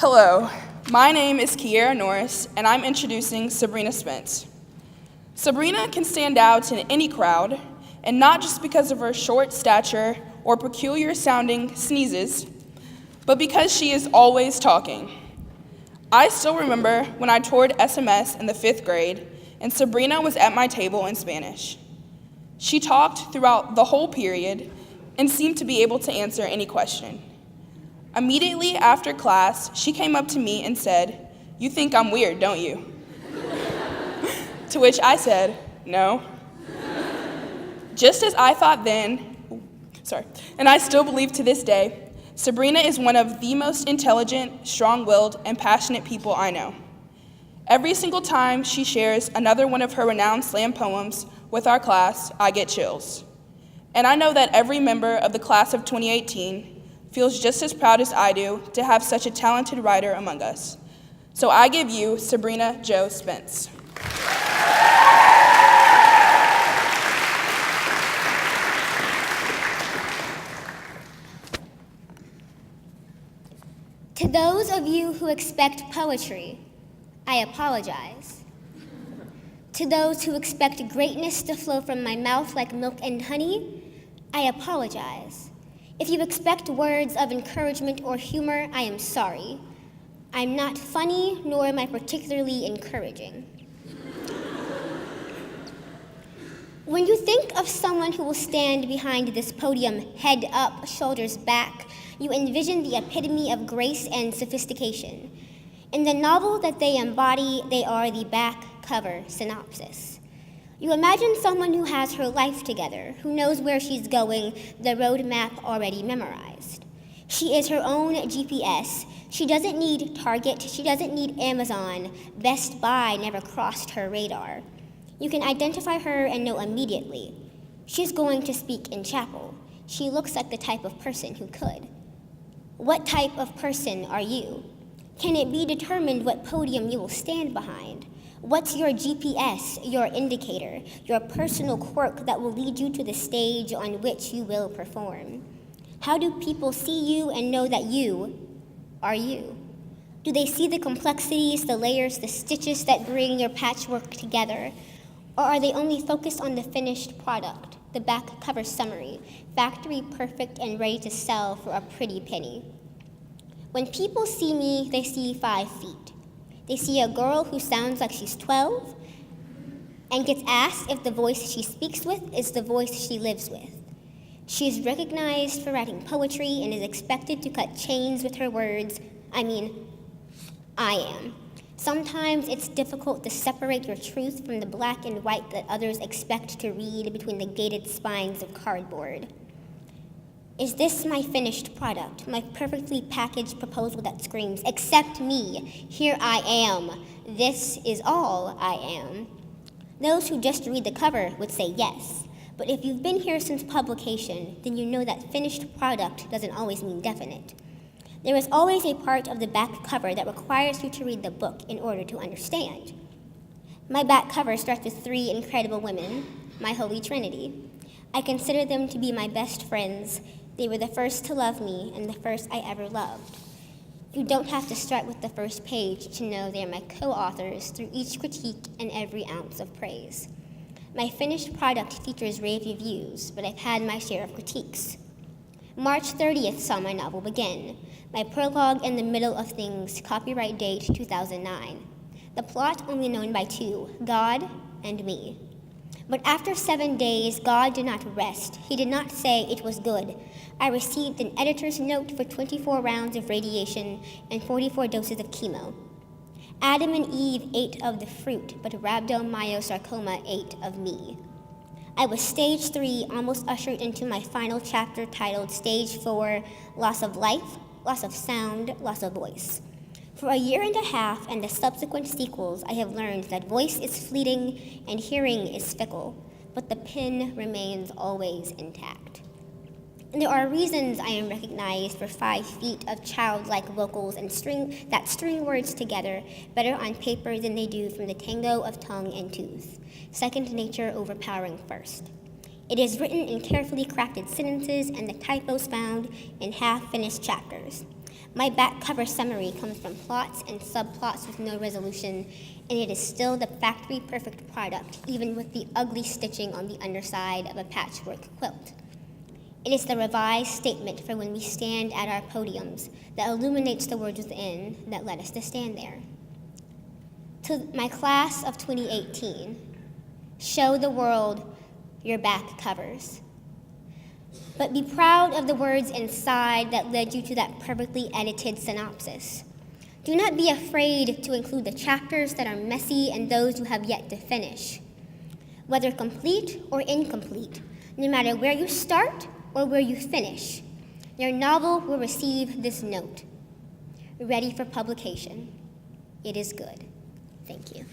Hello, my name is Kiera Norris, and I'm introducing Sabrina Spence. Sabrina can stand out in any crowd, and not just because of her short stature or peculiar-sounding sneezes, but because she is always talking. I still remember when I toured SMS in the 5th grade, and Sabrina was at my table in Spanish. She talked throughout the whole period and seemed to be able to answer any question. Immediately after class, she came up to me and said, "You think I'm weird, don't you?" To which I said, "No." Just as I thought then, and I still believe to this day, Sabrina is one of the most intelligent, strong-willed, and passionate people I know. Every single time she shares another one of her renowned slam poems with our class, I get chills. And I know that every member of the class of 2018 feels just as proud as I do to have such a talented writer among us. So I give you Sabrina Jo Spence. To those of you who expect poetry, I apologize. To those who expect greatness to flow from my mouth like milk and honey, I apologize. If you expect words of encouragement or humor, I am sorry. I'm not funny, nor am I particularly encouraging. When you think of someone who will stand behind this podium, head up, shoulders back, you envision the epitome of grace and sophistication. In the novel that they embody, they are the back cover synopsis. You imagine someone who has her life together, who knows where she's going, the roadmap already memorized. She is her own GPS. She doesn't need Target. She doesn't need Amazon. Best Buy never crossed her radar. You can identify her and know immediately. She's going to speak in chapel. She looks like the type of person who could. What type of person are you? Can it be determined what podium you will stand behind? What's your GPS, your indicator, your personal quirk that will lead you to the stage on which you will perform? How do people see you and know that you are you? Do they see the complexities, the layers, the stitches that bring your patchwork together? Or are they only focused on the finished product, the back cover summary, factory perfect and ready to sell for a pretty penny? When people see me, they see 5 feet. They see a girl who sounds like she's 12 and gets asked if the voice she speaks with is the voice she lives with. She is recognized for writing poetry and is expected to cut chains with her words. I am. Sometimes it's difficult to separate your truth from the black and white that others expect to read between the gated spines of cardboard. Is this my finished product, my perfectly packaged proposal that screams, "Accept me, here I am, this is all I am"? Those who just read the cover would say yes, but if you've been here since publication, then you know that finished product doesn't always mean definite. There is always a part of the back cover that requires you to read the book in order to understand. My back cover starts with 3 incredible women, my Holy Trinity. I consider them to be my best friends. They were the first to love me and the first I ever loved. You don't have to start with the first page to know they are my co-authors through each critique and every ounce of praise. My finished product features rave reviews, but I've had my share of critiques. March 30th saw my novel begin. My prologue in the middle of things, copyright date 2009. The plot only known by 2, God and me. But after 7 days, God did not rest. He did not say it was good. I received an editor's note for 24 rounds of radiation and 44 doses of chemo. Adam and Eve ate of the fruit, but rhabdomyosarcoma ate of me. I was stage 3, almost ushered into my final chapter titled Stage 4, Loss of Life, Loss of Sound, Loss of Voice. For a year and a half and the subsequent sequels, I have learned that voice is fleeting and hearing is fickle, but the pen remains always intact. And there are reasons I am recognized for 5 feet of childlike vocals and string words together better on paper than they do from the tango of tongue and tooth, second nature overpowering first. It is written in carefully crafted sentences and the typos found in half-finished chapters. My back cover summary comes from plots and subplots with no resolution, and it is still the factory perfect product, even with the ugly stitching on the underside of a patchwork quilt. It is the revised statement for when we stand at our podiums that illuminates the words within that led us to stand there. To my class of 2018, show the world your back covers. But be proud of the words inside that led you to that perfectly edited synopsis. Do not be afraid to include the chapters that are messy and those you have yet to finish. Whether complete or incomplete, no matter where you start or where you finish, your novel will receive this note. Ready for publication. It is good. Thank you.